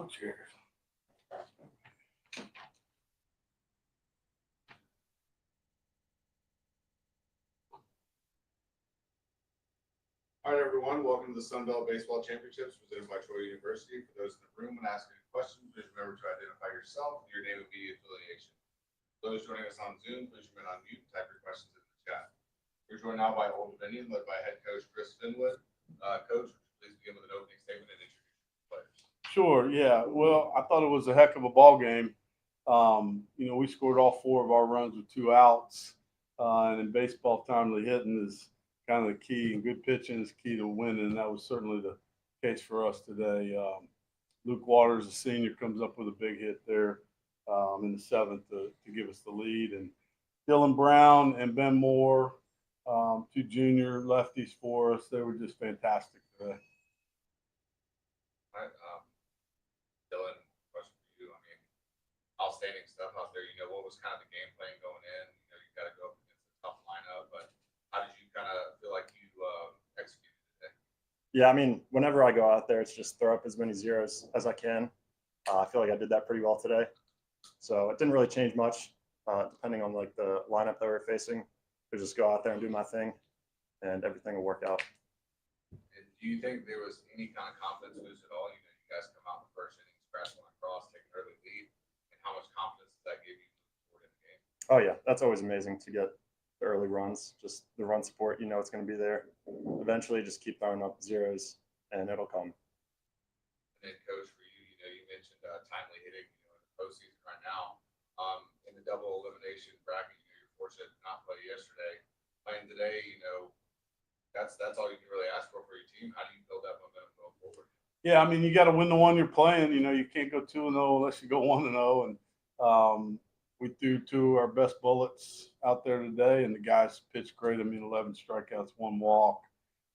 chairs. All right, everyone. Welcome to the Sun Belt Baseball Championships presented by Troy University. For those in the room, when asking a question, please remember to identify yourself and your name and media affiliation. For those joining us on Zoom, please remain on mute and type your questions in the chat. We're joined now by Old Dominion, led by head coach Chris Finwood. Coach, please begin with an opening statement and introduce the players. Sure, yeah. Well, I thought it was a heck of a ball game. We scored all 4 of our runs with 2 outs. And in baseball, timely hitting is kind of the key, and good pitching is key to winning. And that was certainly the case for us today. Luke Waters, a senior, comes up with a big hit there in the 7th to give us the lead. And Dylan Brown and Ben Moore, 2 junior lefties for us. They were just fantastic today. All right, Dylan, question for you. I mean, outstanding stuff out there. What was kind of the game plan going in? You got to go up against a tough lineup, but how did you kind of feel like you executed today? Yeah, I mean, whenever I go out there, it's just throw up as many zeros as I can. I feel like I did that pretty well today. So it didn't really change much, depending on like the lineup that we were facing. To just go out there and do my thing, and everything will work out. And do you think there was any kind of confidence boost at all? You guys come out in the first inning, scratch one across, take an early lead, and how much confidence does that give you forward in the game? Oh yeah, that's always amazing to get the early runs. Just the run support, it's going to be there. Eventually, just keep throwing up zeros, and it'll come. And then, Coach, for you, you mentioned timely hitting. In the postseason right now, in the double elimination bracket, you're fortunate to not play yesterday. Playing today, that's all you can really ask for your team. How do you build that momentum going forward? Yeah, I mean, you got to win the one you're playing. You can't go 2-0 unless you go 1-0. And we threw 2 of our best bullets out there today, and the guys pitched great. I mean, 11 strikeouts, 1 walk.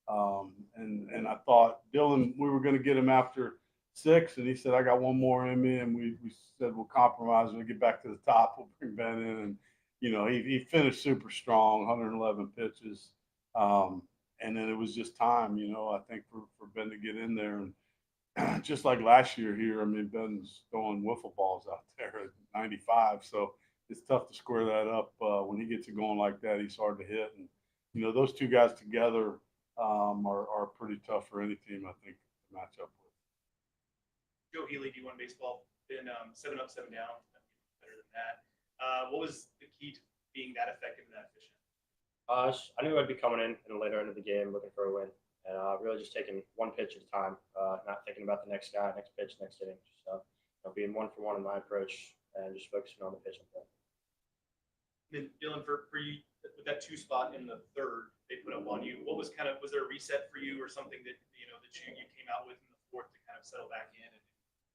And I thought Dylan, we were going to get him after 6, and he said, I got 1 more in me. And we said, we'll compromise. We'll get back to the top. We'll bring Ben in. And, he finished super strong, 111 pitches. And then it was just time, I think for Ben to get in there. And just like last year here, I mean, Ben's throwing wiffle balls out there at 95. So it's tough to square that up. When he gets it going like that, he's hard to hit. And, those 2 guys together are pretty tough for any team, I think, to match up with. Joe Healy, D1 Baseball, been 7 up, 7 down, better than that. What was the key to being that effective and that efficient? I knew I'd be coming in the later end of the game looking for a win, and really just taking 1 pitch at a time, not thinking about the next guy, next pitch, next inning. So being 1 for 1 in my approach and just focusing on the pitching play. Then Dylan, for you with that 2 spot in the 3rd, they put up on you. What was was there a reset for you or something that that you came out with in the 4th to kind of settle back in and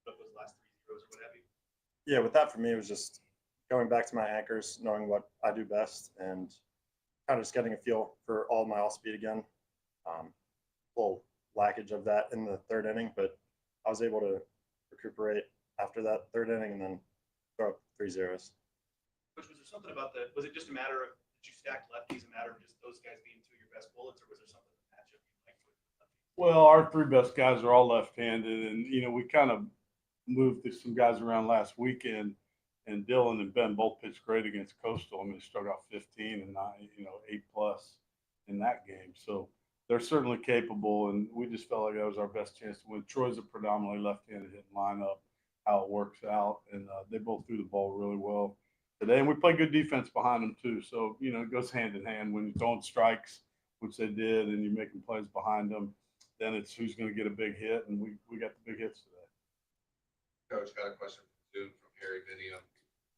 put up those last 3 zeros or what have you? Yeah, with that for me, it was just going back to my anchors, knowing what I do best, and kind of just getting a feel for all my off-speed again. Little lackage of that in the 3rd inning, but I was able to recuperate after that 3rd inning and then throw up 3 zeros. Coach, was there something about was it just a matter of that you stacked lefties, a matter of just those guys being 2 of your best bullets, or was there something in the matchup you liked with lefties? Well, our 3 best guys are all left-handed, and, we kind of moved some guys around last weekend. And Dylan and Ben both pitched great against Coastal. I mean, they struck out 15 and 8+ in that game. So they're certainly capable, and we just felt like that was our best chance to win. Troy's a predominantly left-handed hitting lineup, how it works out, and they both threw the ball really well today. And we played good defense behind them too. So it goes hand in hand when you're throwing strikes, which they did, and you're making plays behind them. Then it's who's going to get a big hit, and we got the big hits today. Coach, got a question from Harry Vidium.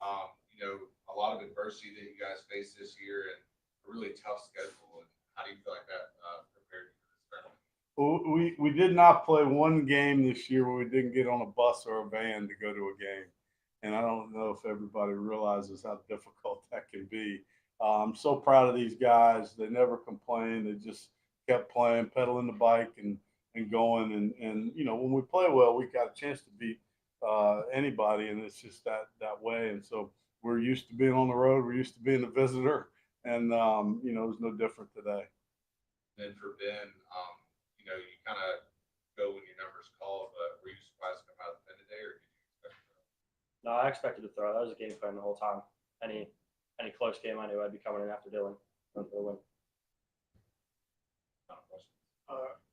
A lot of adversity that you guys faced this year and a really tough schedule. And how do you feel like that prepared you for this tournament? We did not play 1 game this year where we didn't get on a bus or a van to go to a game. And I don't know if everybody realizes how difficult that can be. I'm so proud of these guys. They never complained. They just kept playing, pedaling the bike and going. And when we play well, we got a chance to beat anybody, and it's just that way. And so we're used to being on the road. We're used to being a visitor, and it was no different today. And then for Ben, you kind of go when your number's called, but were you surprised to come out of the pen today, or No, I expected to throw. That was a game plan the whole time. Any close game, I knew I'd be coming in after Dylan for the win.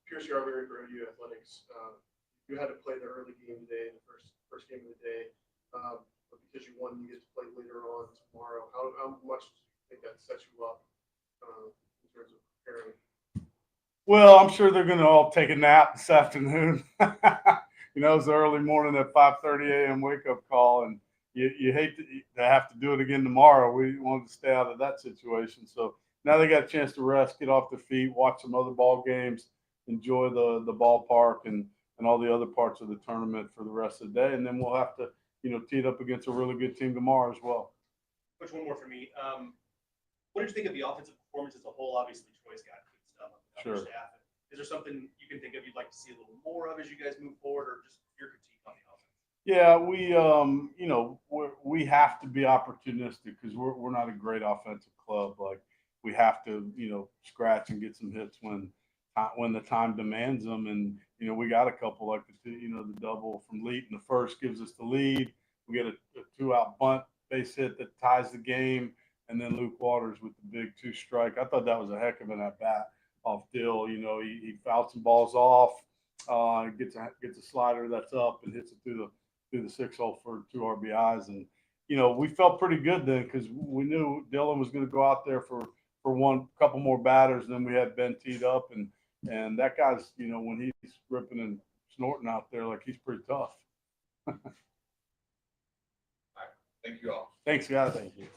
Pierce Yarborough for ODU Athletics. You had to play the early game today, the first game of the day, but because you won, you get to play later on tomorrow. How much do you think that sets you up in terms of preparing? Well, I'm sure they're going to all take a nap this afternoon. You know, it's the early morning at 5:30 a.m. wake up call, and you hate to have to do it again tomorrow. We wanted to stay out of that situation, so now they got a chance to rest, get off their feet, watch some other ball games, enjoy the ballpark and all the other parts of the tournament for the rest of the day, and then we'll have to tee it up against a really good team tomorrow as well. Which one more for me? What did you think of the offensive performance as a whole? Obviously, Troy's got good stuff on the Sure. staff. Is there something you can think of you'd like to see a little more of as you guys move forward, or just your critique on the offense? Yeah, we have to be opportunistic because we're not a great offensive club. Like we have to scratch and get some hits when the time demands them. And we got a couple like the double from Leet in the first gives us the lead. We get a 2-out bunt base hit that ties the game, and then Luke Waters with the big 2-strike. I thought that was a heck of an at bat off Dill. He fouled some balls off. Gets a slider that's up and hits it through the 6-hole for 2 RBIs. And we felt pretty good then because we knew Dylan was going to go out there for one couple more batters. And then we had Ben teed up, and that guy's when he's ripping and snorting out there, like, he's pretty tough. Thank you all. Thanks, guys. Thank you.